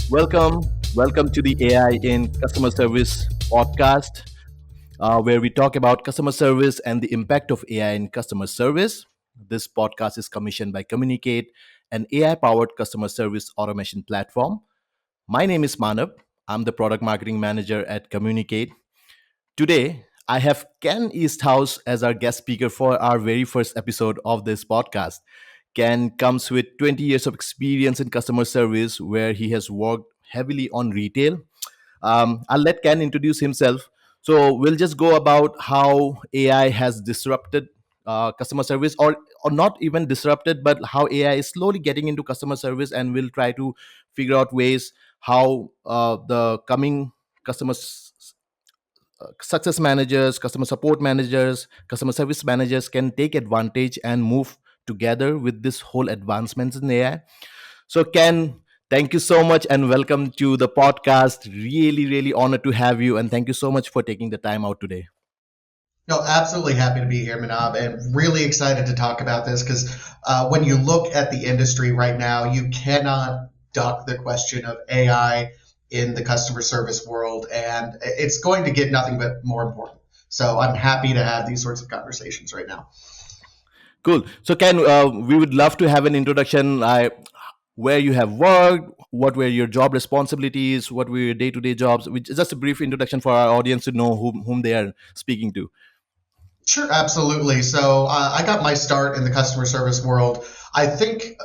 Welcome, welcome to the AI in Customer Service podcast, where we talk about customer service and the impact of AI in customer service. This podcast is commissioned by Communicate, an AI-powered customer service automation platform. My name is Manav. I'm the product marketing manager at Communicate. Today, I have Ken Easthouse as our guest speaker for our very first episode of this podcast. Ken comes with 20 years of experience in customer service, where he has worked heavily on retail. I'll let Ken introduce himself. So we'll just go about how AI has disrupted customer service, or not even disrupted, but how AI is slowly getting into customer service, and we'll try to figure out ways how the coming customers success managers, customer support managers, customer service managers can take advantage and move together with this whole advancements in AI. So, Ken, thank you so much and welcome to the podcast. Really, really honored to have you, and thank you so much for taking the time out today. No, absolutely happy to be here, Manab, and really excited to talk about this because when you look at the industry right now, you cannot duck the question of AI in the customer service world, and it's going to get nothing but more important. So I'm happy to have these sorts of conversations right now. Cool. So, Ken, we would love to have an introduction. Where you have worked, what were your job responsibilities, what were your day-to-day jobs, which is just a brief introduction for our audience to know whom they are speaking to. Sure, absolutely. So I got my start in the customer service world. I think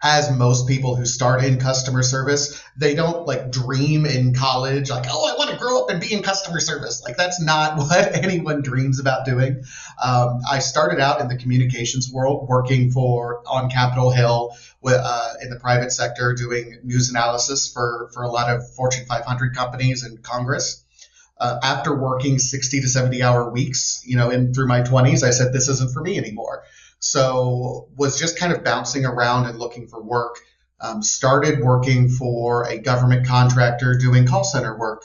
as most people who start in customer service, they don't like dream in college, like, oh, I want to grow up and be in customer service. Like, that's not what anyone dreams about doing. I started out in the communications world, working on Capitol Hill in the private sector, doing news analysis for a lot of Fortune 500 companies and Congress. After working 60 to 70 hour weeks, in through my 20s, I said, this isn't for me anymore. So was just kind of bouncing around and looking for work. Started working for a government contractor doing call center work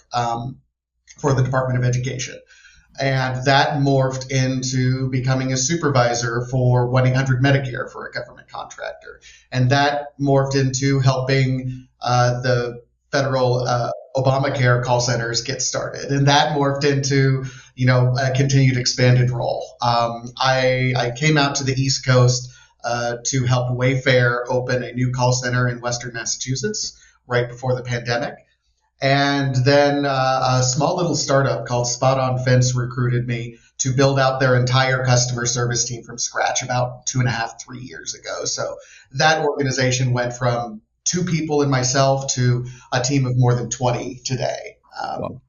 for the Department of Education. And that morphed into becoming a supervisor for 1-800 Medicare for a government contractor. And that morphed into helping the federal Obamacare call centers get started. And that morphed into, a continued expanded role. I came out to the East Coast to help Wayfair open a new call center in Western Massachusetts right before the pandemic. And then a small little startup called Spot On Fence recruited me to build out their entire customer service team from scratch about 2.5, 3 years ago. So that organization went from 2 people and myself to a team of more than 20 today. Wow.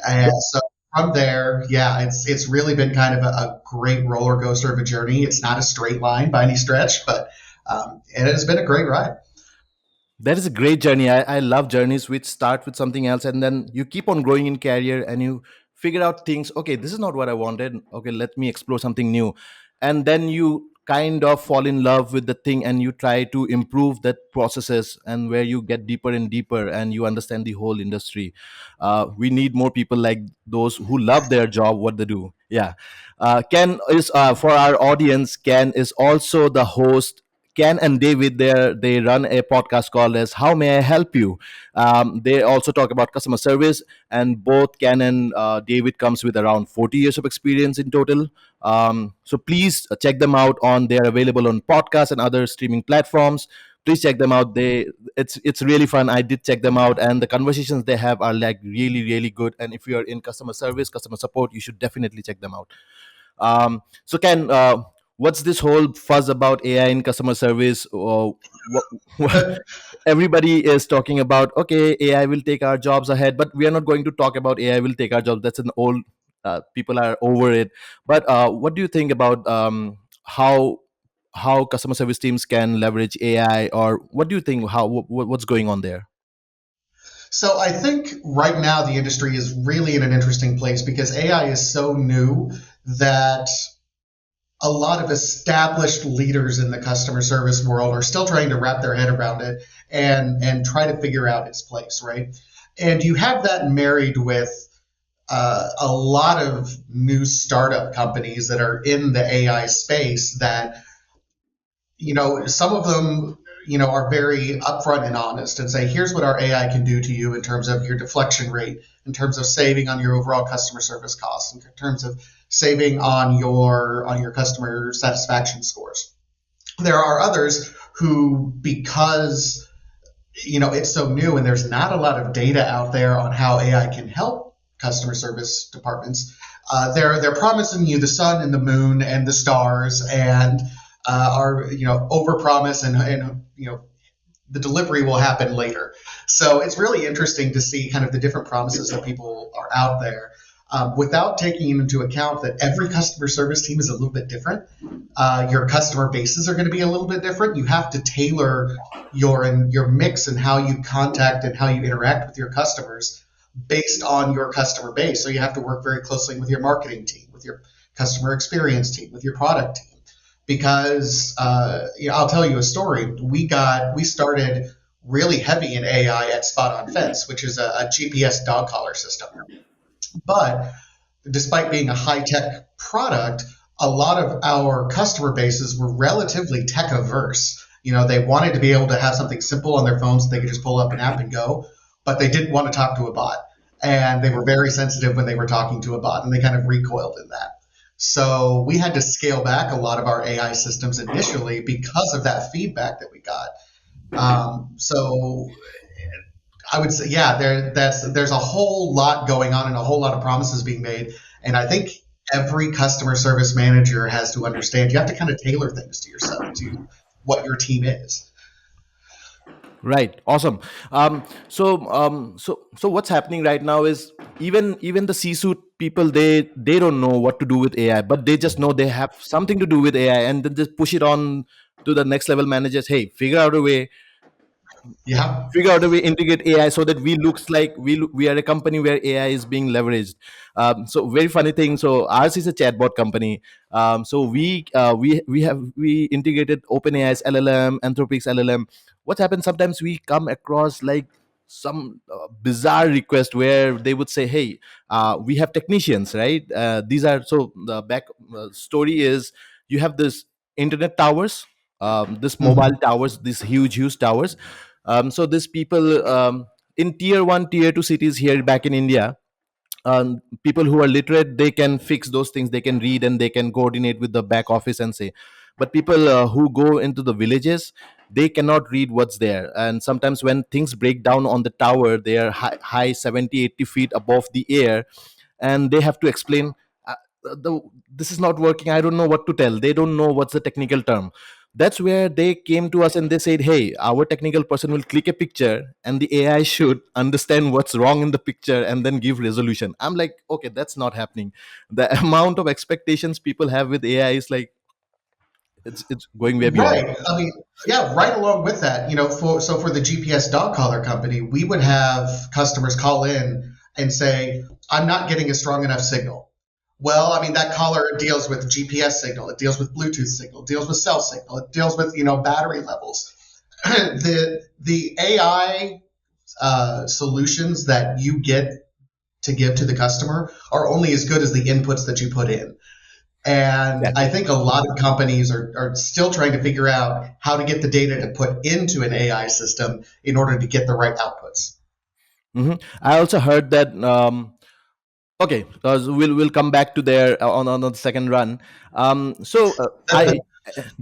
And so from there, yeah, it's really been kind of a great roller coaster of a journey. It's not a straight line by any stretch, but it has been a great ride. That is a great journey. I love journeys which start with something else and then you keep on growing in career and you figure out things. Okay, this is not what I wanted. Okay, let me explore something new. And then you kind of fall in love with the thing and you try to improve that processes, and where you get deeper and deeper and you understand the whole industry. We need more people like those who love their job, what they do. Yeah. Ken is, for our audience, Ken is also the host. Ken and David, they run a podcast called as How May I Help You. They also talk about customer service, and both Ken and David comes with around 40 years of experience in total. So please check them out. They're available on podcasts and other streaming platforms. Please check them out. It's really fun. I did check them out, and the conversations they have are like really really good. And if you are in customer service, customer support, you should definitely check them out. So, Ken, what's this whole fuzz about AI in customer service? Everybody is talking about, okay, AI will take our jobs ahead, but we are not going to talk about AI will take our jobs. That's an old, people are over it. But what do you think about how customer service teams can leverage AI, or what do you think? What's going on there? So I think right now the industry is really in an interesting place because AI is so new that a lot of established leaders in the customer service world are still trying to wrap their head around it and try to figure out its place, right? And you have that married with a lot of new startup companies that are in the AI space that, some of them are very upfront and honest and say, here's what our AI can do to you in terms of your deflection rate, in terms of saving on your overall customer service costs, in terms of saving on your customer satisfaction scores. There are others who, because it's so new and there's not a lot of data out there on how AI can help customer service departments, they're promising you the sun and the moon and the stars and are overpromise and the delivery will happen later. So it's really interesting to see kind of the different promises that people are out there, without taking into account that every customer service team is a little bit different. Your customer bases are going to be a little bit different. You have to tailor your mix and how you contact and how you interact with your customers based on your customer base. So you have to work very closely with your marketing team, with your customer experience team, with your product team. Because I'll tell you a story. We started really heavy in AI at Spot On Fence, which is a GPS dog collar system. But despite being a high-tech product, a lot of our customer bases were relatively tech averse. They wanted to be able to have something simple on their phones so they could just pull up an app and go, but they didn't want to talk to a bot. And they were very sensitive when they were talking to a bot, and they kind of recoiled in that. So we had to scale back a lot of our AI systems initially because of that feedback that we got. So I would say, yeah, there's a whole lot going on and a whole lot of promises being made. And I think every customer service manager has to understand you have to kind of tailor things to yourself, to what your team is. Right. Awesome. So what's happening right now is even the C-suite people, they don't know what to do with AI, but they just know they have something to do with AI, and then just push it on to the next level managers. Hey, Yeah. integrate AI so that we looks like we are a company where AI is being leveraged. So very funny thing. So ours is a chatbot company. So we integrated OpenAI's LLM, Anthropic's LLM. What happens sometimes we come across like some bizarre request where they would say, "Hey, we have technicians, right? These are so the back story is you have this internet towers, this mobile Mhm. towers, these huge towers. So these people in tier one, tier two cities here back in India, people who are literate, they can fix those things, they can read and they can coordinate with the back office and say. But people who go into the villages, they cannot read what's there, and sometimes when things break down on the tower, they are high 70, 80 feet above the air, and they have to explain, uh, this is not working, I don't know what to tell, they don't know what's the technical term. That's where they came to us and they said, hey, our technical person will click a picture and the AI should understand what's wrong in the picture and then give resolution. I'm like, okay, that's not happening. The amount of expectations people have with AI is like, it's going way beyond. Right. I mean, yeah, right along with that, for the GPS dog collar company, we would have customers call in and say, I'm not getting a strong enough signal. Well, I mean, that collar deals with GPS signal, it deals with Bluetooth signal, it deals with cell signal, it deals with, battery levels. The AI solutions that you get to give to the customer are only as good as the inputs that you put in. And Yeah. I think a lot of companies are still trying to figure out how to get the data to put into an AI system in order to get the right outputs. I also heard that. Okay, we'll come back to there on the second run. So I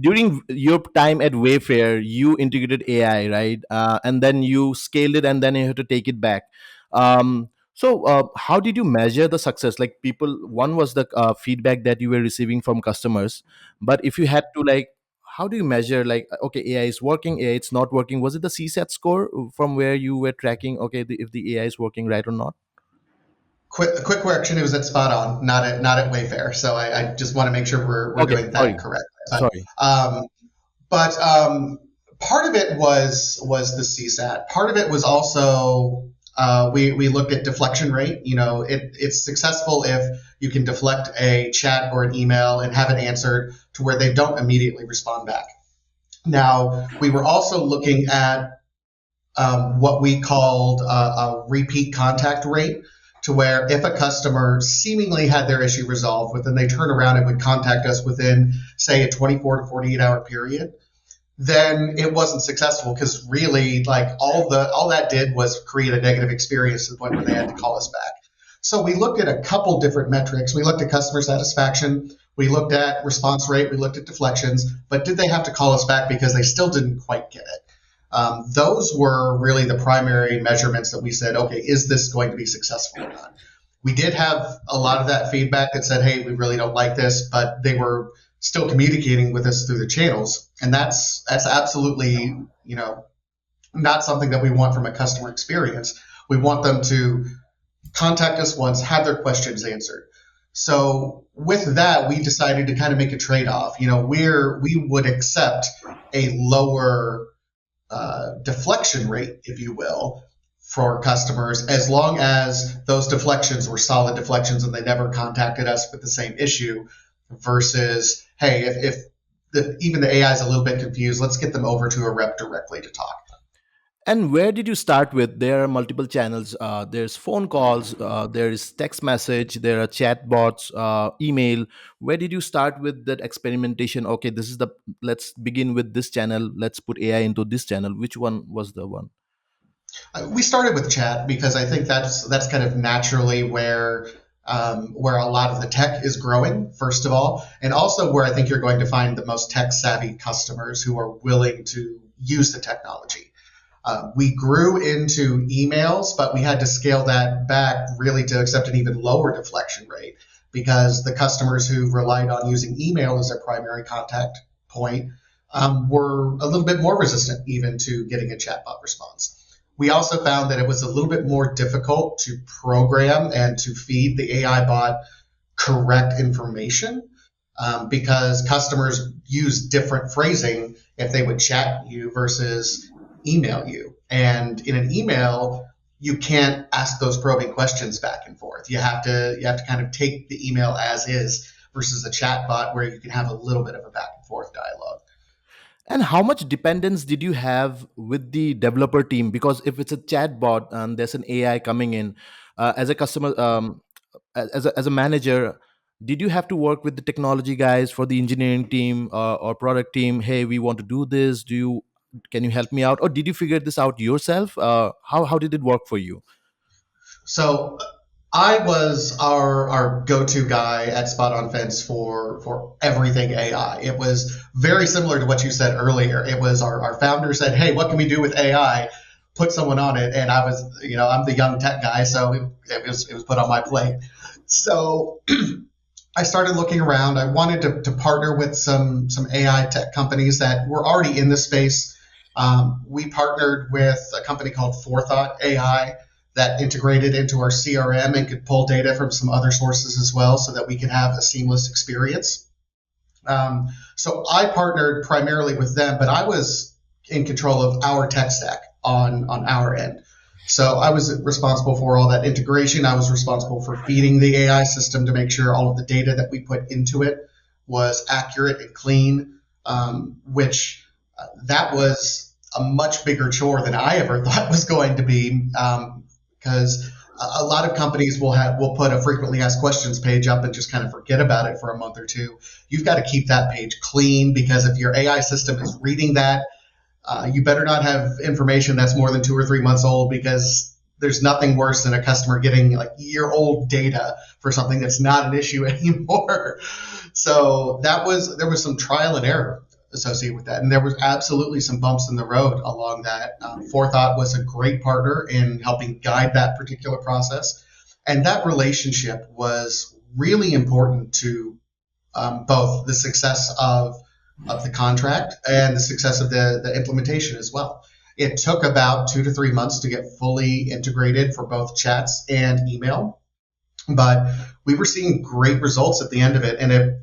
during your time at Wayfair, you integrated AI, right? And then you scaled it, and then you had to take it back. How did you measure the success? Like people, one was the feedback that you were receiving from customers, but if you had to like, how do you measure like, okay, AI is working, AI it's not working? Was it the CSAT score from where you were tracking? Okay, if the AI is working right or not? Quick correction: it was at Spot On, not at Wayfair. So I just want to make sure we're Okay, doing that sorry, correct. But sorry. um, but part of it was the CSAT. Part of it was also we looked at deflection rate. It's successful if you can deflect a chat or an email and have it answered to where they don't immediately respond back. Now, we were also looking at what we called a repeat contact rate, to where if a customer seemingly had their issue resolved, but then they turn around and would contact us within, say, a 24 to 48 hour period, then it wasn't successful because really like all that did was create a negative experience to the point where they had to call us back. So we looked at a couple different metrics. We looked at customer satisfaction, we looked at response rate, we looked at deflections, but did they have to call us back because they still didn't quite get it? Those were really the primary measurements that we said, okay, is this going to be successful or not? We did have a lot of that feedback that said, hey, we really don't like this, but they were still communicating with us through the channels. And that's absolutely, not something that we want from a customer experience. We want them to contact us once, have their questions answered. So with that, we decided to kind of make a trade-off. We would accept a lower deflection rate, if you will, for customers as long as those deflections were solid deflections and they never contacted us with the same issue. Versus, hey, if even the AI is a little bit confused, let's get them over to a rep directly to talk. And where did you start with? There are multiple channels. There's phone calls. There is text message. There are chat bots, email. Where did you start with that experimentation? Okay, this is the. Let's begin with this channel. Let's put AI into this channel. Which one was the one? We started with chat because I think that's kind of naturally where a lot of the tech is growing, first of all, and also where I think you're going to find the most tech savvy customers who are willing to use the technology. We grew into emails, but we had to scale that back really to accept an even lower deflection rate because the customers who relied on using email as their primary contact point were a little bit more resistant even to getting a chatbot response. We also found that it was a little bit more difficult to program and to feed the AI bot correct information because customers use different phrasing if they would chat you versus email you. And in an email, you can't ask those probing questions back and forth. You have to kind of take the email as is versus a chat bot where you can have a little bit of a back and forth dialogue. And how much dependence did you have with the developer team? Because if it's a chat bot and there's an AI coming in, as a customer, as a manager, did you have to work with the technology guys for the engineering team or product team? Hey, we want to do this. Can you help me out, or did you figure this out yourself? How did it work for you? So I was our go-to guy at Spot on Fence for everything AI. It was very similar to what you said earlier. It was our founder said, "Hey, what can we do with AI?" Put someone on it, and I was, I'm the young tech guy, so it was put on my plate. So I started looking around. I wanted to partner with some AI tech companies that were already in the space. We partnered with a company called Forethought AI that integrated into our CRM and could pull data from some other sources as well so that we could have a seamless experience. So I partnered primarily with them, but I was in control of our tech stack on our end. So I was responsible for all that integration. I was responsible for feeding the AI system to make sure all of the data that we put into it was accurate and clean, which that was a much bigger chore than I ever thought was going to be. Because a lot of companies will put a frequently asked questions page up and just kind of forget about it for a month or two. You've got to keep that page clean because if your AI system is reading that, you better not have information that's more than 2 or 3 months old because there's nothing worse than a customer getting like year old data for something that's not an issue anymore. So there was some trial and error associated with that. And there was absolutely some bumps in the road along that. Forethought was a great partner in helping guide that particular process. And that relationship was really important to both the success of the contract and the success of the implementation as well. It took about 2 to 3 months to get fully integrated for both chats and email, but we were seeing great results at the end of it. And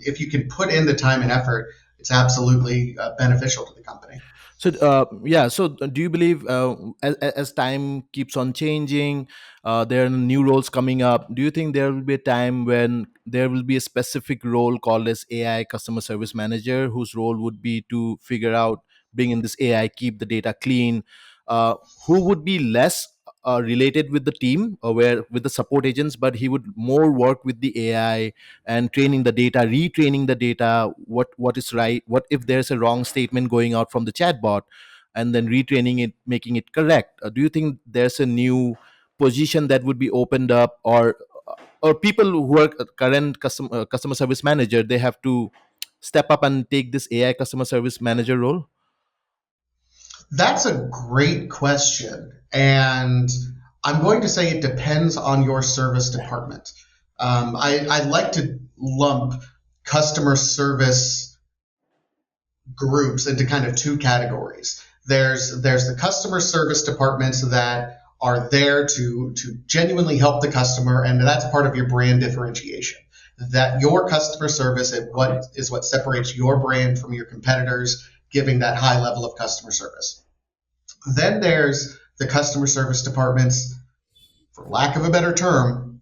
if you can put in the time and effort, it's absolutely beneficial to the company. So yeah, so do you believe as time keeps on changing, there are new roles coming up? Do you think there will be a time when there will be a specific role called as AI customer service manager, whose role would be to figure out, bring in this AI, keep the data clean? Uh, who would be less? related with the team, where with the support agents, but he would more work with the AI and training the data, retraining the data, what is right, what if there's a wrong statement going out from the chatbot, and then retraining it, making it correct. Do you think there's a new position that would be opened up, or people who are current customer service manager, they have to step up and take this AI customer service manager role? That's a great question. And I'm going to say it depends on your service department. I like to lump customer service groups into kind of two categories. There's the customer service departments that are there to genuinely help the customer, and that's part of your brand differentiation. That your customer service is what separates your brand from your competitors, giving that high level of customer service. Then there's the customer service departments, for lack of a better term,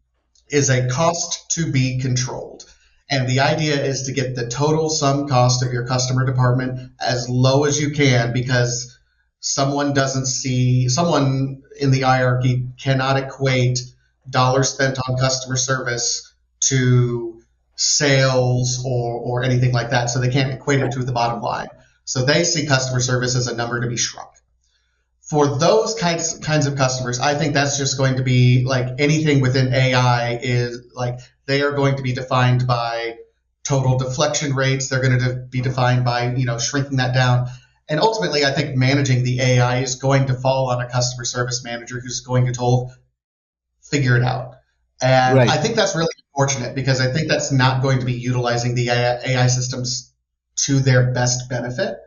is a cost to be controlled. And the idea is to get the total sum cost of your customer department as low as you can, because someone in the hierarchy cannot equate dollars spent on customer service to sales or anything like that. So they can't equate it to the bottom line. So they see customer service as a number to be shrunk. For those kinds of customers, I think that's just going to be like anything within AI is like they are going to be defined by total deflection rates. They're going to be defined by shrinking that down. And ultimately, I think managing the AI is going to fall on a customer service manager who's going to figure it out. And Right. I think that's really unfortunate, because I think that's not going to be utilizing the AI systems to their best benefit.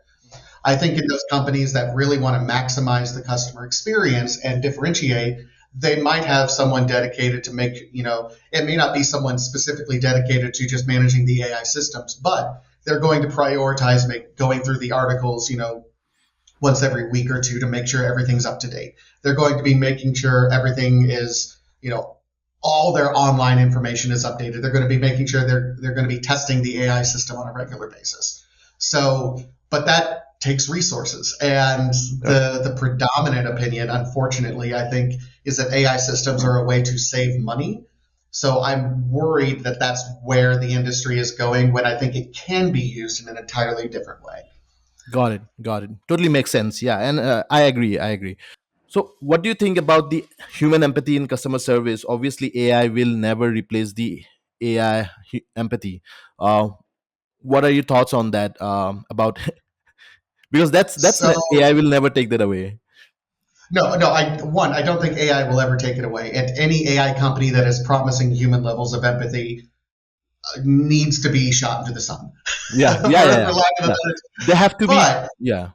I think in those companies that really want to maximize the customer experience and differentiate, they might have someone dedicated to it may not be someone specifically dedicated to just managing the AI systems, but they're going to prioritize going through the articles, once every week or two to make sure everything's up to date. They're going to be making sure everything is, all their online information is updated. They're going to be making sure they're going to be testing the AI system on a regular basis. So, but that takes resources. And the predominant opinion, unfortunately, I think, is that AI systems are a way to save money. So I'm worried that that's where the industry is going, when I think it can be used in an entirely different way. Got it. Got it. Totally makes sense. Yeah, and I agree. I agree. So, what do you think about the human empathy in customer service? Obviously, AI will never replace the AI empathy. Uh, what are your thoughts on that? About because So AI will never take that away. no, I don't think AI will ever take it away. And any AI company that is promising human levels of empathy needs to be shot into the sun, Yeah, yeah, yeah, for yeah. lack of a Yeah. better. They have to be. But Yeah.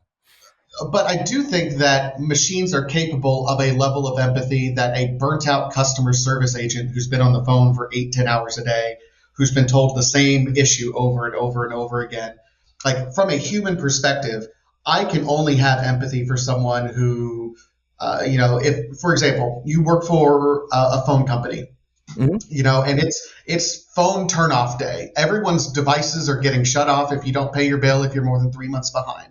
but I do think that machines are capable of a level of empathy that a burnt out customer service agent who's been on the phone for 8-10 hours a day, who's been told the same issue over and over and over again. Like, from a human perspective, I can only have empathy for someone who, if, for example, you work for a phone company, Hmm. and it's phone turn off day. Everyone's devices are getting shut off if you don't pay your bill if you're more than 3 months behind.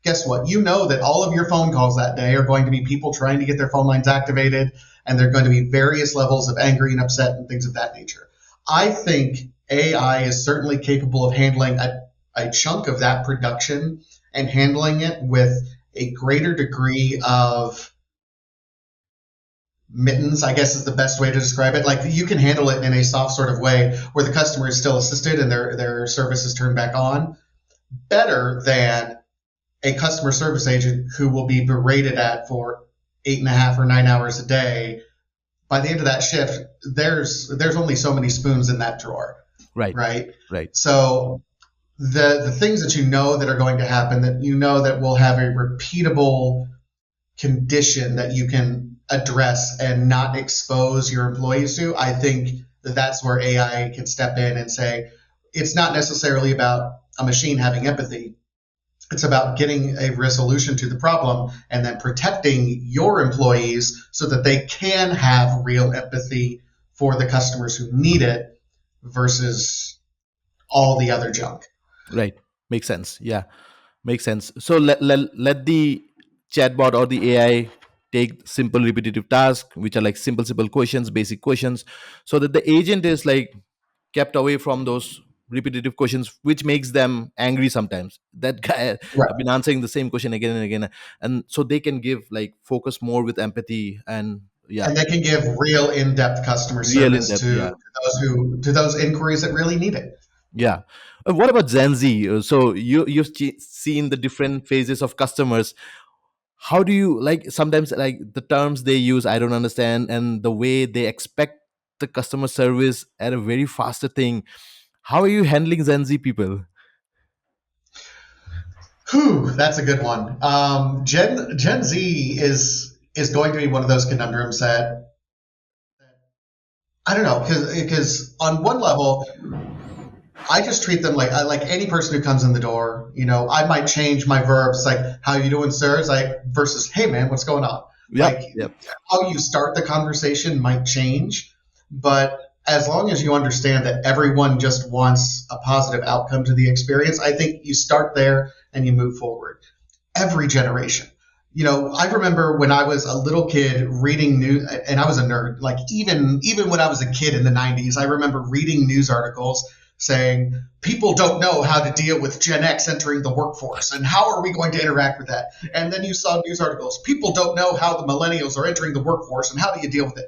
Guess what? You know that all of your phone calls that day are going to be people trying to get their phone lines activated, and there are going to be various levels of angry and upset and things of that nature. I think AI is certainly capable of handling a chunk of that production and handling it with a greater degree of mittens, I guess is the best way to describe it. Like, you can handle it in a soft sort of way where the customer is still assisted and their service is turned back on, better than a customer service agent who will be berated at for 8.5 or 9 hours a day. By the end of that shift, there's only so many spoons in that drawer, Right. right? Right. So the things that that are going to happen, that will have a repeatable condition that you can address and not expose your employees to, I think that's where AI can step in and say, it's not necessarily about a machine having empathy. It's about getting a resolution to the problem and then protecting your employees so that they can have real empathy for the customers who need it versus all the other junk. Right. Makes sense. Yeah. Makes sense. So let the chatbot or the AI take simple repetitive tasks, which are like simple questions, basic questions, so that the agent is like kept away from those repetitive questions, which makes them angry sometimes. That guy, Right. I've been answering the same question again and again, and so they can give like focus more with empathy and yeah, And they can give real in-depth customer real in service depth. Yeah, to those inquiries that really need it. yeah. What about Gen Z? So you've seen the different phases of customers. How do you like sometimes like the terms they use? I don't understand, and the way they expect the customer service at a very faster thing. How are you handling Gen Z people? Whew, that's a good one. Gen Z is going to be one of those conundrums that I don't know because on one level I just treat them like any person who comes in the door. You know, I might change my verbs like "How you doing, sir?" It's like versus "Hey, man, what's going on?" Yep, Like yep. how you start the conversation might change, but as long as you understand that everyone just wants a positive outcome to the experience, I think you start there and you move forward. Every generation. You know, I remember when I was a little kid reading news, and I was a nerd. Like even when I was a kid in the '90s, I remember reading news articles saying people don't know how to deal with Gen X entering the workforce, and how are we going to interact with that? And then you saw news articles, people don't know how the millennials are entering the workforce, and how do you deal with it?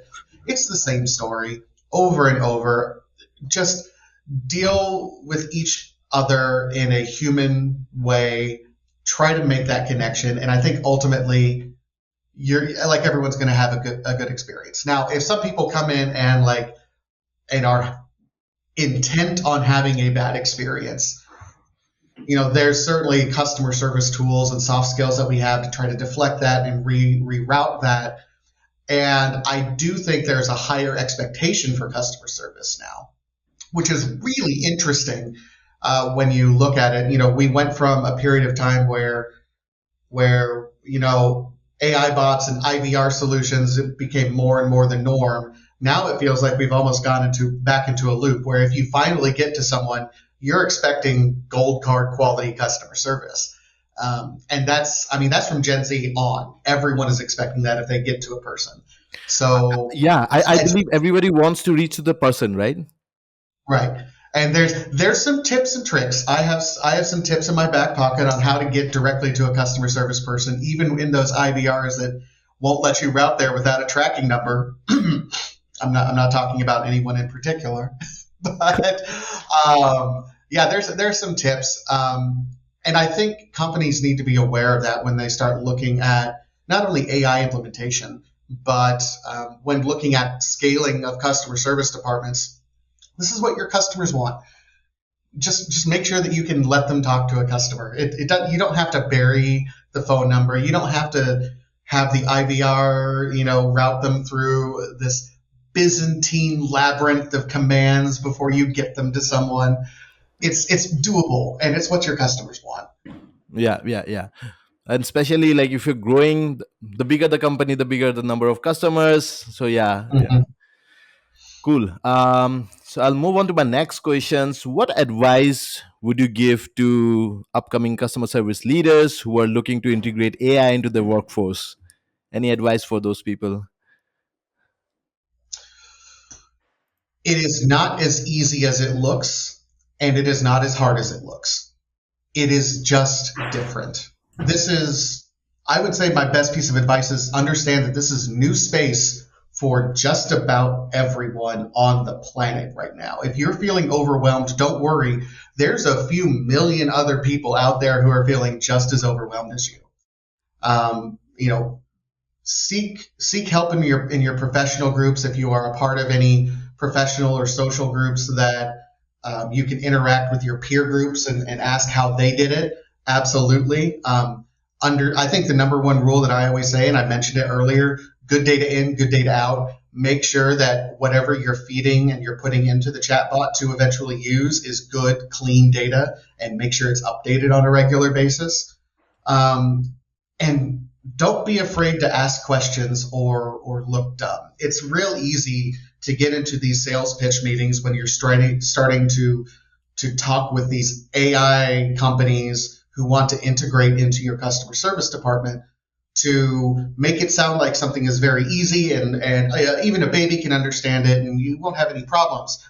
It's the same story over and over. Just deal with each other in a human way, try to make that connection, and I think ultimately you're like everyone's going to have a good experience. Now, if some people come in and are intent on having a bad experience, you know, there's certainly customer service tools and soft skills that we have to try to deflect that and reroute that. And I do think there's a higher expectation for customer service now, which is really interesting when you look at it. You know, we went from a period of time where you know AI bots and IVR solutions became more and more the norm. Now it feels like we've almost gone back into a loop where if you finally get to someone, you're expecting gold card quality customer service. And that's from Gen Z on. Everyone is expecting that if they get to a person. So Yeah, I it's believe everybody wants to reach to the person, right? right. And there's some tips and tricks. I have some tips in my back pocket on how to get directly to a customer service person, even in those IVRs that won't let you route there without a tracking number. I'm not talking about anyone in particular, but yeah, there's some tips, and I think companies need to be aware of that when they start looking at not only AI implementation, but when looking at scaling of customer service departments. This is what your customers want. Just make sure that you can let them talk to a customer. You don't have to bury the phone number. You don't have to have the IVR, you know, route them through this Byzantine labyrinth of commands before you get them to someone. It's doable, and it's what your customers want. Yeah, yeah, yeah. And especially like if you're growing, the bigger the company, the bigger the number of customers. So yeah, yeah. Mhm. Cool. So I'll move on to my next questions. What advice would you give to upcoming customer service leaders who are looking to integrate AI into their workforce? Any advice for those people? It is not as easy as it looks, and it is not as hard as it looks. It is just different. This is, I would say, my best piece of advice is understand that this is new space for just about everyone on the planet right now. If you're feeling overwhelmed, don't worry. There's a few million other people out there who are feeling just as overwhelmed as you. You know, seek help in your professional groups if you are a part of any professional or social groups that you can interact with your peer groups and ask how they did it. Absolutely. I think the number one rule that I always say, and I mentioned it earlier, good data in, good data out. Make sure that whatever you're feeding and you're putting into the chatbot to eventually use is good, clean data, and make sure it's updated on a regular basis. And don't be afraid to ask questions or look dumb. It's real easy to get into these sales pitch meetings when you're starting to talk with these AI companies who want to integrate into your customer service department. to make it sound like something is very easy and even a baby can understand it and you won't have any problems.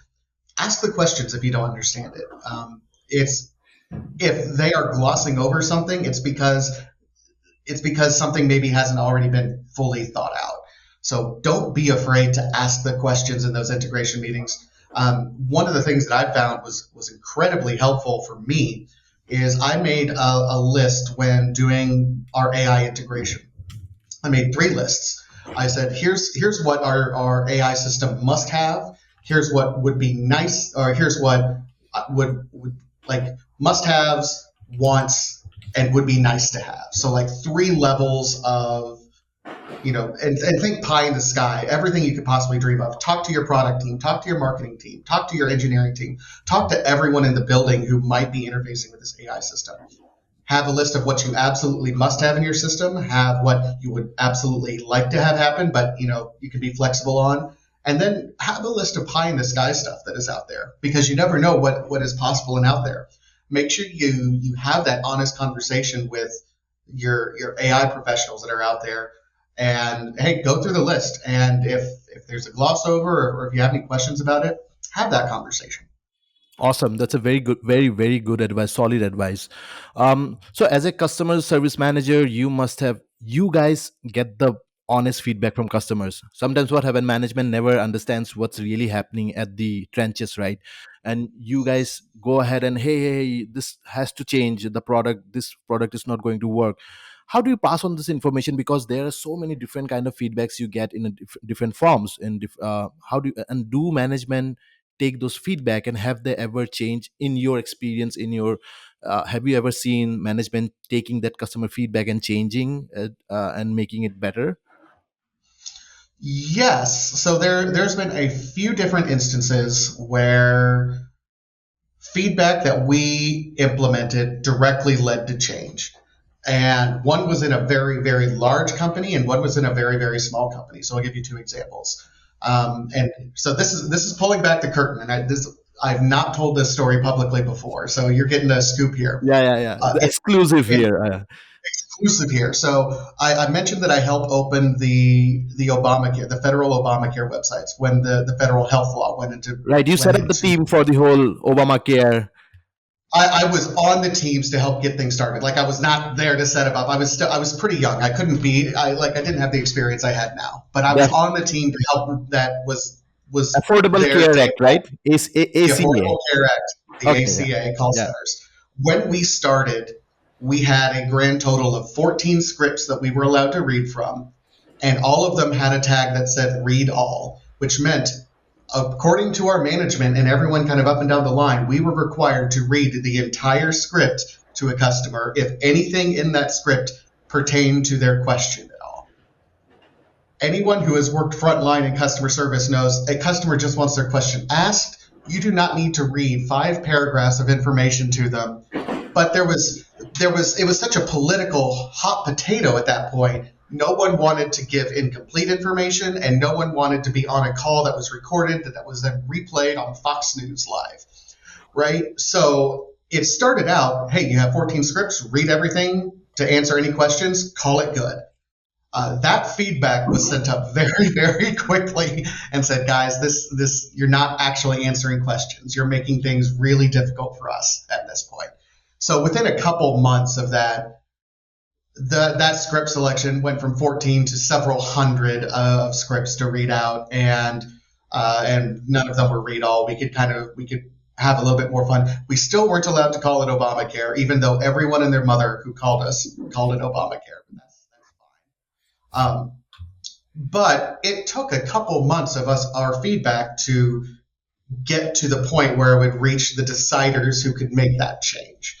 Ask the questions if you don't understand it. It's if they are glossing over something, it's because something maybe hasn't already been fully thought out. So don't be afraid to ask the questions in those integration meetings. One of the things that I found was incredibly helpful for me is I made a list when doing our AI integration. I made 3 lists. I said, here's what our AI system must have. Here's what would be nice, or here's what would like must-haves, wants, and would be nice to have. So like 3 levels of, and think pie in the sky, everything you could possibly dream of. Talk to your product team, talk to your marketing team, talk to your engineering team, talk to everyone in the building who might be interfacing with this AI system. Have a list of what you absolutely must have in your system, have what you would absolutely like to have happen, but you can be flexible on. And then have a list of pie in the sky stuff that is out there, because you never know what is possible and out there. Make sure you have that honest conversation with your AI professionals that are out there. And hey, go through the list. And if there's a gloss over or if you have any questions about it, have that conversation. Awesome. That's a very good, very, very good advice, solid advice. So as a customer service manager, you guys get the honest feedback from customers. Sometimes what happens, management never understands what's really happening at the trenches, right? And you guys go ahead and, hey, this has to change this product is not going to work. How do you pass on this information? Because there are so many different kind of feedbacks you get in different forms. How do management take those feedback, and have they ever changed in your experience, have you ever seen management taking that customer feedback and changing it, and making it better? Yes. So there's been a few different instances where feedback that we implemented directly led to change. And one was in a very, very large company, and one was in a very, very small company. So I'll give you 2 examples. And so this is pulling back the curtain, and I've not told this story publicly before, so you're getting a scoop here. Yeah. The exclusive here. Exclusive here. So I mentioned that I helped open the Obamacare, the federal Obamacare websites when the federal health law went into. Right. You set up the team for the whole Obamacare. I was on the teams to help get things started. Like I was not there to set it up. I was pretty young. I couldn't be. I didn't have the experience I had now. But I was on the team to help. That was Affordable Care Act, right? ACA. The Affordable Care Act, the Okay, ACA call centers. When we started, we had a grand total of 14 scripts that we were allowed to read from, and all of them had a tag that said "Read All," which meant, according to our management and everyone kind of up and down the line, we were required to read the entire script to a customer if anything in that script pertained to their question at all. Anyone who has worked frontline in customer service knows a customer just wants their question asked. You do not need to read 5 paragraphs of information to them. But it was such a political hot potato at that point. No one wanted to give incomplete information, and no one wanted to be on a call that was recorded, that was then replayed on Fox News Live, right? So it started out, hey, you have 14 scripts, read everything to answer any questions, call it good. That feedback was sent up very, very quickly and said, guys, this you're not actually answering questions. You're making things really difficult for us at this point. So within a couple months of that script selection went from 14 to several hundred of scripts to read out, and none of them were read all. We could have a little bit more fun. We still weren't allowed to call it Obamacare, even though everyone and their mother who called us called it Obamacare. That's fine. But it took a couple months of our feedback to get to the point where it would reach the deciders who could make that change.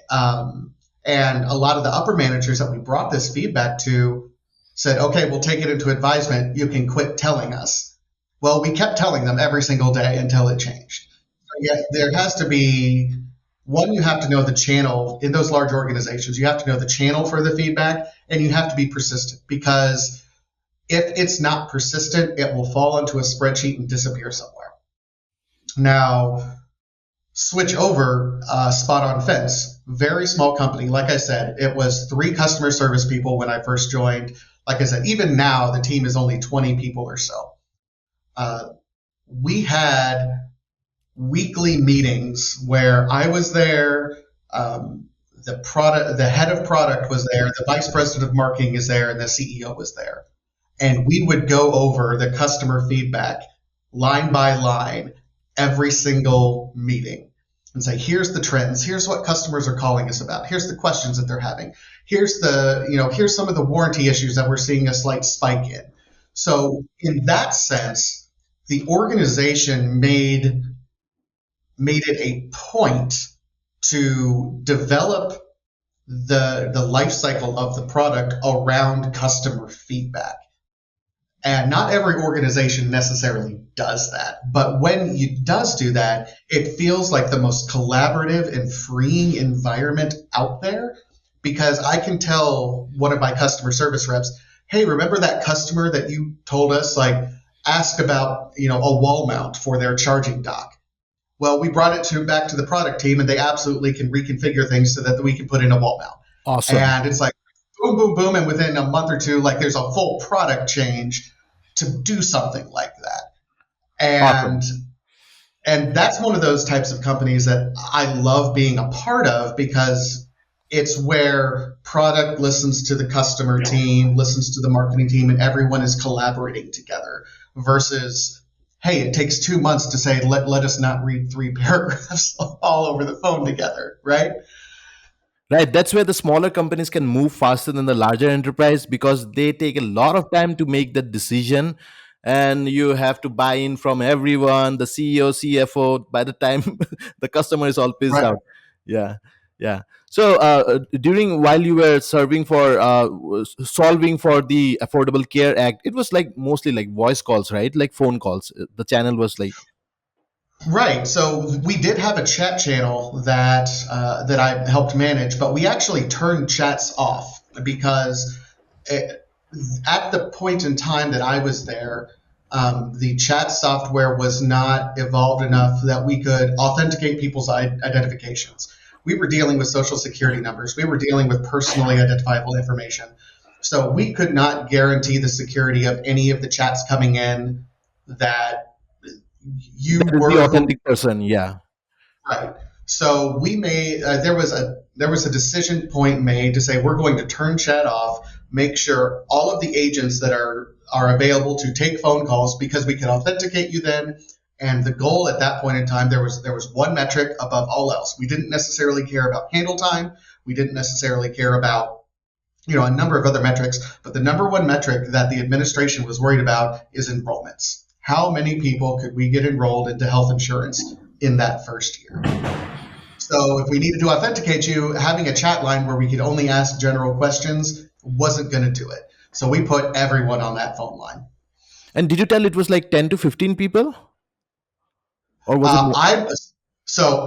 And a lot of the upper managers that we brought this feedback to said, okay, we'll take it into advisement. You can quit telling us. Well, we kept telling them every single day until it changed. Yeah, there has to be one, you have to know the channel in those large organizations. You have to know the channel for the feedback, and you have to be persistent, because if it's not persistent, it will fall into a spreadsheet and disappear somewhere. Now, switch over Spot on Fence. very small company. Like I said, it was 3 customer service people when I first joined. Like I said, even now the team is only 20 people or so. Uh, we had weekly meetings where I was there. The head of product was there, the vice president of marketing is there, and the CEO was there. And we would go over the customer feedback line by line every single meeting and say, here's the trends, here's what customers are calling us about, here's the questions that they're having, here's some of the warranty issues that we're seeing a slight spike in. So in that sense, the organization made it a point to develop the life cycle of the product around customer feedback. And not every organization necessarily does that. But when it does do that, it feels like the most collaborative and freeing environment out there, because I can tell one of my customer service reps, hey, remember that customer that you told us, like, ask about, a wall mount for their charging dock? Well, we brought it back to the product team, and they absolutely can reconfigure things so that we can put in a wall mount. Awesome. And it's like boom, boom, boom, and within a month or two, like, there's a full product change to do something like that. And Awesome. and that's one of those types of companies that I love being a part of, because it's where product listens to the customer team, listens to the marketing team, and everyone is collaborating together versus, hey, it takes 2 months to say, let us not read 3 paragraphs all over the phone together, right? Right, that's where the smaller companies can move faster than the larger enterprise because they take a lot of time to make that decision, and you have to buy in from everyone, the CEO, CFO. By the time the customer is all pissed Right. out, yeah, yeah. So during while you were serving for solving for the Affordable Care Act, it was like mostly like voice calls, right? Like phone calls. The channel was like Right. So we did have a chat channel that I helped manage, but we actually turned chats off because it, at the point in time that I was there, the chat software was not evolved enough that we could authenticate people's identifications. We were dealing with social security numbers. We were dealing with personally identifiable information. So we could not guarantee the security of any of the chats coming in that you that is the were who. authentic person. Yeah. Right. So we made there was a decision point made to say we're going to turn chat off, make sure all of the agents that are available to take phone calls, because we can authenticate you then. And the goal at that point in time, there was one metric above all else. We didn't necessarily care about handle time. We didn't necessarily care about a number of other metrics, but the number one metric that the administration was worried about is enrollments. How many people could we get enrolled into health insurance in that first year? So if we needed to authenticate you, having a chat line where we could only ask general questions wasn't going to do it. So we put everyone on that phone line. And did you tell it was like 10 to 15 people, or was it Uh, more? I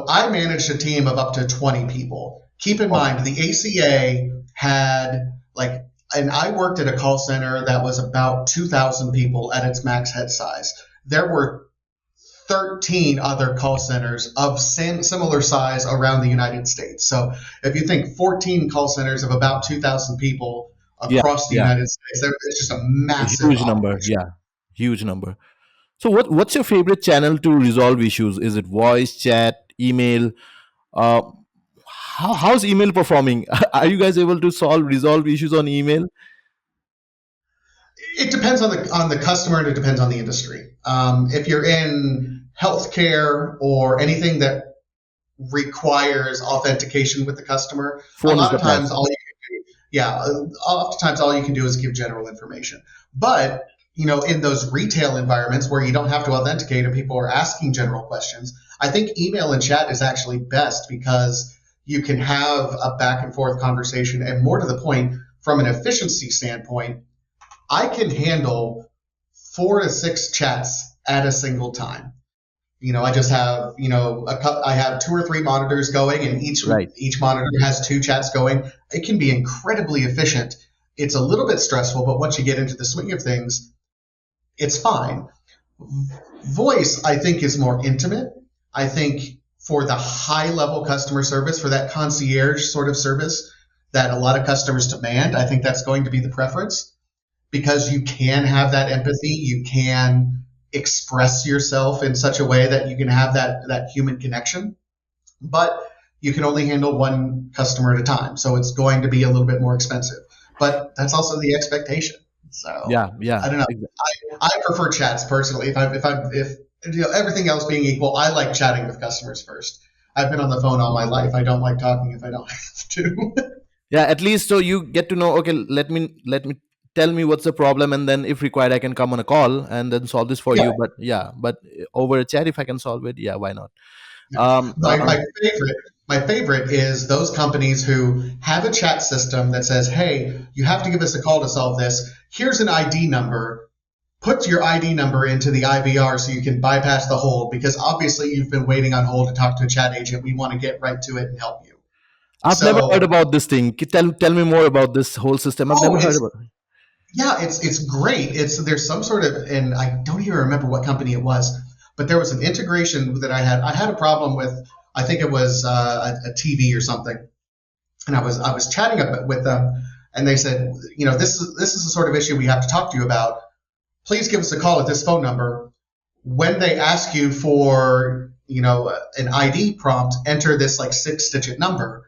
I managed a team of up to 20 people. Keep in mind the ACA had like, and I worked at a call center that was about 2,000 people at its max head size. There were 13 other call centers of similar size around the United States. So if you think 14 call centers of about 2,000 people Yeah, across the yeah. United States, it's just a A massive huge number. operation. Yeah, huge number. So what's your favorite channel to resolve issues? Is it voice, chat, email? Uh, how's email performing? Are you guys able to resolve issues on email? It depends on the customer, and it depends on the industry. If you're in healthcare or anything that requires authentication with the customer, a Phone is lot the of times best. all you can do, yeah, oftentimes all you can do is give general information. But in those retail environments where you don't have to authenticate and people are asking general questions, I think email and chat is actually best because you can have a back and forth conversation, and more to the point, from an efficiency standpoint, I can handle 4 to 6 chats at a single time. I just have, I have 2 or 3 monitors going, and Right. each monitor has 2 chats going. It can be incredibly efficient. It's a little bit stressful, but once you get into the swing of things, it's fine. Voice, I think, is more intimate. I think for the high level customer service, for that concierge sort of service that a lot of customers demand, I think that's going to be the preference because you can have that empathy, you can express yourself in such a way that you can have that human connection, but you can only handle one customer at a time. So it's going to be a little bit more expensive. But that's also the expectation. So Yeah, yeah. I don't know. I prefer chats personally. If everything else being equal, I like chatting with customers first. I've been on the phone all my life. I don't like talking if I don't have to. Yeah, at least so you get to know, okay, let me tell me what's the problem, and then if required I can come on a call and then solve this for Yeah, you. But yeah, but over a chat if I can solve it, yeah, why not? yeah. um uh, My favorite my favorite is those companies who have a chat system that says, "Hey, you have to give us a call to solve this. Here's an ID number. Put your ID number into the IVR so you can bypass the hold because obviously you've been waiting on hold to talk to a chat agent. We want to get right to it and help you." I've never heard So, about this thing. Tell me more about this whole system. I've oh, never heard about it. yeah, it's great. It's there's some sort of, and I don't even remember what company it was, but there was an integration that I had. I had a problem with, I think it was a TV or something, and I was chatting with them, and they said, this is the sort of issue we have to talk to you about. Please give us a call at this phone number. When they ask you for, an ID prompt, enter this like 6-digit number,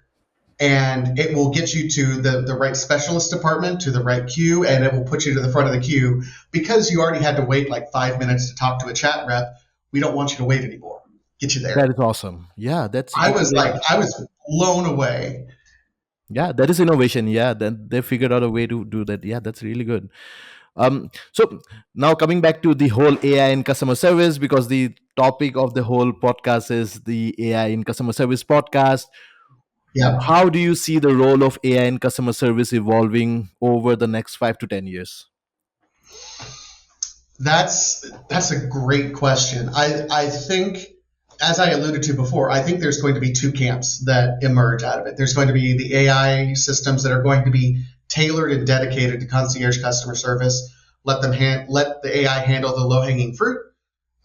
and it will get you to the right specialist department, to the right queue, and it will put you to the front of the queue because you already had to wait like 5 minutes to talk to a chat rep. We don't want you to wait anymore. Get you That there. is awesome. Yeah, I that's a was great. like, I was blown away. Yeah, that is innovation. Yeah, then they figured out a way to do that. Yeah, that's really good. So now coming back to the whole AI in customer service, because the topic of the whole podcast is the AI in customer service podcast. Yeah, How do you see the role of AI in customer service evolving over the next 5 to 10 years? that's a great question. I think, as I alluded to before, I think there's going to be two camps that emerge out of it. There's going to be the AI systems that are going to be tailored and dedicated to concierge customer service. Let the AI handle the low hanging fruit,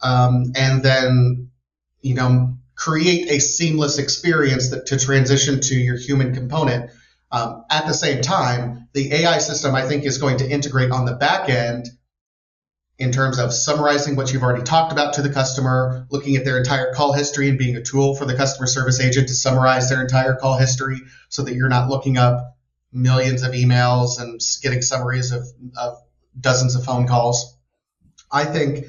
and then create a seamless experience to transition to your human component. At the same time, the AI system I think is going to integrate on the back end in terms of summarizing what you've already talked about to the customer, looking at their entire call history and being a tool for the customer service agent to summarize their entire call history so that you're not looking up millions of emails and getting summaries of dozens of phone calls. I think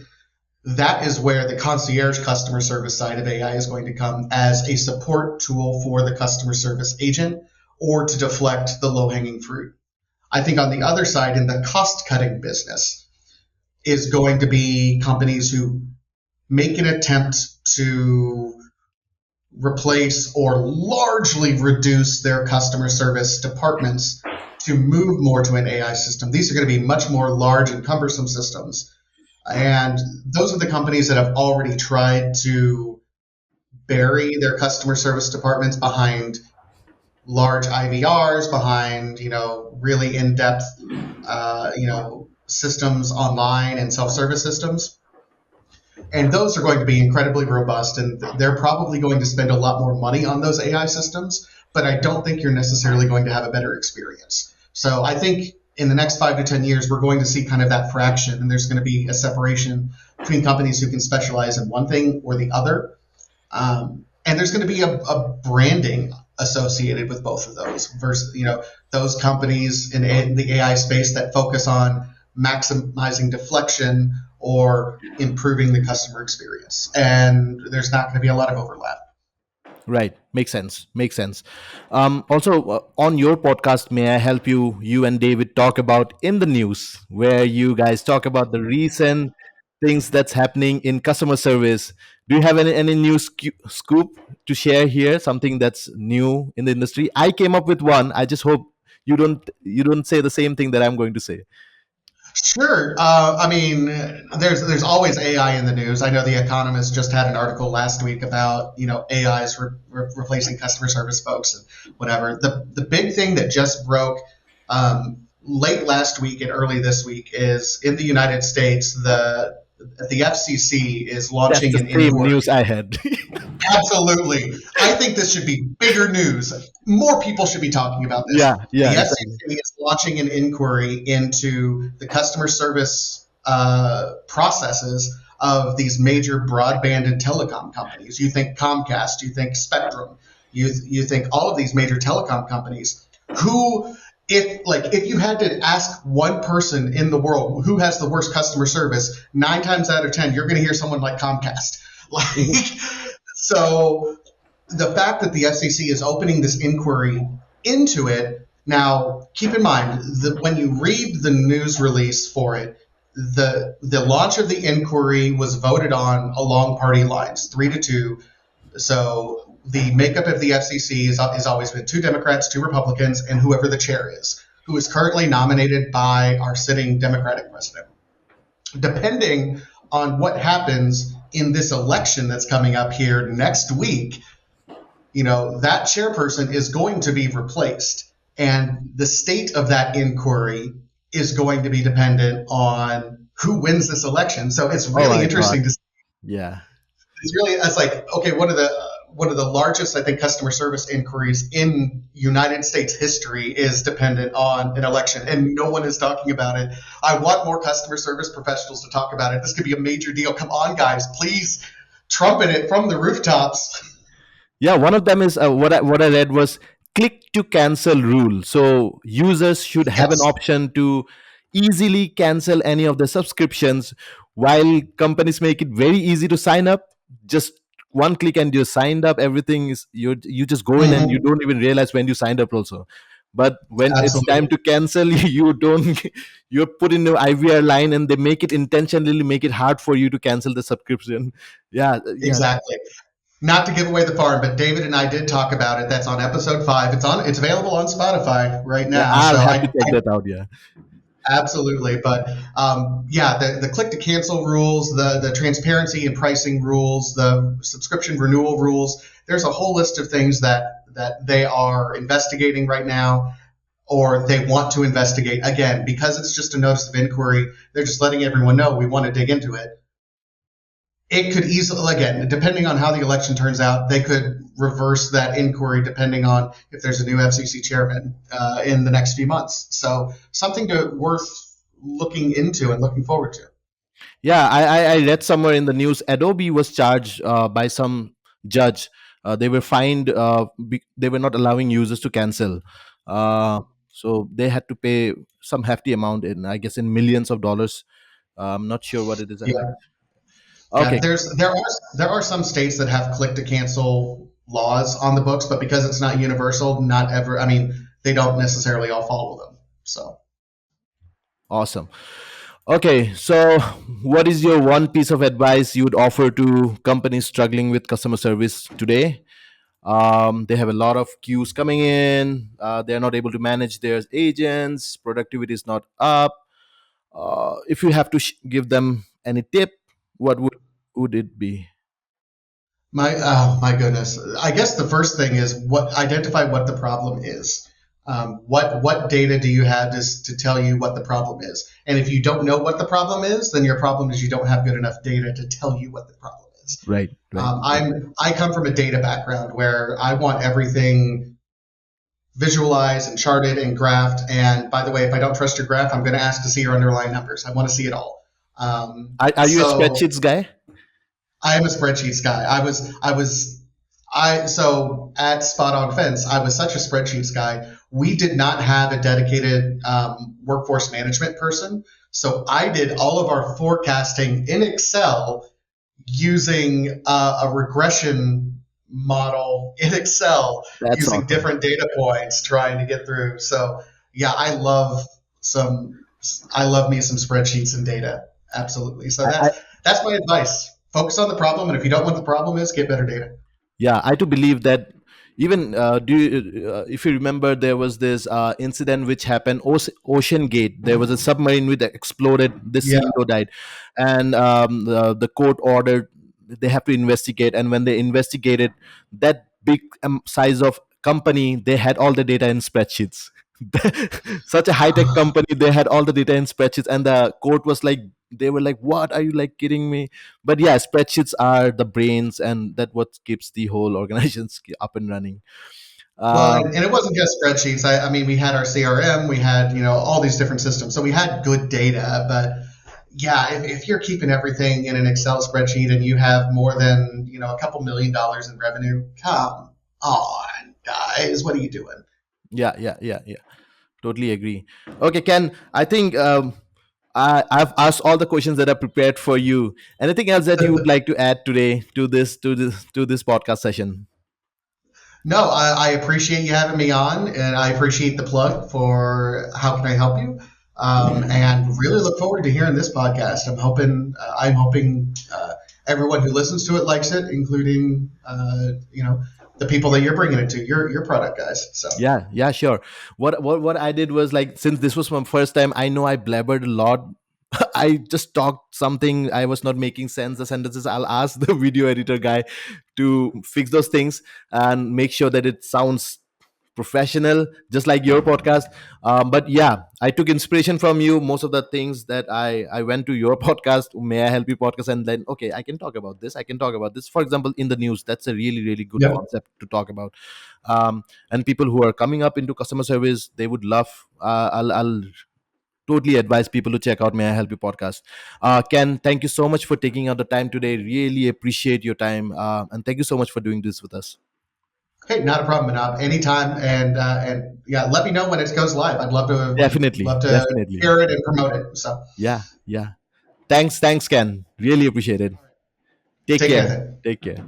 that is where the concierge customer service side of AI is going to come as a support tool for the customer service agent or to deflect the low hanging fruit. I think on the other side, in the cost cutting business, is going to be companies who make an attempt to replace or largely reduce their customer service departments to move more to an AI system. These are going to be much more large and cumbersome systems. And those are the companies that have already tried to bury their customer service departments behind large IVRs, behind, really in-depth, systems online and self-service systems. And those are going to be incredibly robust, and they're probably going to spend a lot more money on those AI systems, but I don't think you're necessarily going to have a better experience. So I think in the next 5 to 10 years, we're going to see kind of that fraction, and there's going to be a separation between companies who can specialize in one thing or the other. And there's going to be a branding associated with both of those versus, those companies in the AI space that focus on maximizing deflection or improving the customer experience. And there's not going to be a lot of overlap. Right, makes sense. Makes sense. Also, on your podcast, may I help you and David talk about in the news, where you guys talk about the recent things that's happening in customer service. Do you have any new scoop to share here? Something that's new in the industry? I came up with one. I just hope you don't say the same thing that I'm going to say. Sure. I mean, there's always AI in the news. I know The Economist just had an article last week about AIs replacing customer service folks and whatever. The big thing that just broke late last week and early this week is in the United States, the FCC is That's launching the an same inquiry. news I had. Absolutely. I think this should be bigger news. More people should be talking about this. Yeah, yeah, The exactly. FCC is launching an inquiry into the customer service processes of these major broadband and telecom companies. You think Comcast, you think Spectrum, you think all of these major telecom companies who, if you had to ask one person in the world who has the worst customer service, 9 times out of 10 you're going to hear someone like Comcast. Mhm. Like, so the fact that the FCC is opening this inquiry into it now, keep in mind that when you read the news release for it, the launch of the inquiry was voted on along party lines, 3-2. So the makeup of the FCC has always been 2 Democrats, 2 Republicans, and whoever the chair is, who is currently nominated by our sitting Democratic president. Depending on what happens in this election that's coming up here next week, that chairperson is going to be replaced. And the state of that inquiry is going to be dependent on who wins this election. So it's Oh really my God. interesting to Yeah. it's like, okay, one of the largest, I think, customer service inquiries in United States history is dependent on an election, and no one is talking about it. I want more customer service professionals to talk about it. This could be a major deal. Come on, guys, please trumpet it from the rooftops. Yeah, one of them is what I read was click to cancel rule. So users should have an Yes. option to easily cancel any of the subscriptions, while companies make it very easy to sign up. Just one click and you're signed up. Everything is you just go in and you Mhm. don't even realize when you signed up also. But when it's time Absolutely. to cancel, you don't. You're put in your IVR line, and they make it intentionally make it hard for you to cancel the subscription. Yeah, yeah, Exactly. Not to give away the farm, but David and I did talk about it. That's on episode 5. It's available on Spotify right yeah. now. I'll So have to I check that out. Yeah. absolutely, but yeah, the click to cancel rules, the transparency and pricing rules, the subscription renewal rules. There's a whole list of things that they are investigating right now, or they want to investigate. Again, because it's just a notice of inquiry, they're just letting everyone know we want to dig into it. It could easily, again, depending on how the election turns out, they could reverse that inquiry depending on if there's a new FCC chairman in the next few months. So something to worth looking into and looking forward to. Yeah, I read somewhere in the news Adobe was charged by some judge. They were fined. They were not allowing users to cancel. Uh, so they had to pay some hefty amount in, I guess, in millions of dollars. I'm not sure what it is. Yeah, yeah. Okay. There are some states that have click to cancel laws on the books, but because it's not universal, not ever. I mean, they don't necessarily all follow them. So Awesome. Okay, so what is your one piece of advice you would offer to companies struggling with customer service today? They have a lot of queues coming in. They're not able to manage their agents. Productivity is not up. If you have to give them any tip, what would it be? my goodness. I guess the first thing is what identify what the problem is. What data do you have to tell you what the problem is? And if you don't know what the problem is, then your problem is you don't have good enough data to tell you what the problem is. Right, right. I come from a data background where I want everything visualized and charted and graphed. And by the way, if I don't trust your graph, I'm going to ask to see your underlying numbers. I want to see it all. Are you a So spreadsheets guy? I am a spreadsheets guy. So at Spot On Fence, I was such a spreadsheets guy. We did not have a dedicated workforce management person. So I did all of our forecasting in Excel using a regression model in Excel That's using awesome. different data points trying to get through. So yeah, some I love me some spreadsheets and data. Absolutely. So I, that's my advice. Focus on the problem, and if you don't know what the problem is, get better data. Yeah, I do believe that. Even if you remember, there was this incident which happened, Ocean Gate. There was a submarine which exploded. The Yeah. CEO died, and the court ordered they have to investigate. And when they investigated that big size of company, they had all the data in spreadsheets. Such a high tech company, they had all the data in spreadsheets, and the court was like, They were like, what, are you like kidding me? But yeah, spreadsheets are the brains, and that what keeps the whole organization up and running. Well, uh, and it wasn't just spreadsheets. I mean, we had our CRM, we had, all these different systems. So we had good data, but yeah, if you're keeping everything in an Excel spreadsheet and you have more than, a couple $1 million in revenue, come on, guys, what are you doing? yeah, yeah, yeah, yeah, totally agree. Okay, Ken, I think I've asked all the questions that are prepared for you. Anything else that you would like to add today to this podcast session? No, I appreciate you having me on, and I appreciate the plug for how can I help you, and really look forward to hearing this podcast. I'm hoping everyone who listens to it likes it, including the people that you're bringing it to, your product guys. So Yeah, yeah, sure. What I did was, like, since this was my first time, I know I blabbered a lot. I just talked something, I was not making sense the sentences. I'll ask the video editor guy to fix those things and make sure that it sounds professional, just like your podcast. But yeah, I took inspiration from you. Most of the things that I went to your podcast, May I Help You podcast, and then, okay, I can talk about this. I can talk about this. For example, in the news, that's a really, really good yep. concept to talk about. And people who are coming up into customer service, they would love. I'll totally advise people to check out May I Help You podcast. Ken, thank you so much for taking out the time today. Really appreciate your time, and thank you so much for doing this with us. Hey, not a problem, Manab. Anytime, and yeah, let me know when it goes live. I'd Definitely, love to definitely. hear it and promote it. So Yeah, yeah. Thanks, Ken. Really appreciate it. Take take care care. then. Take care.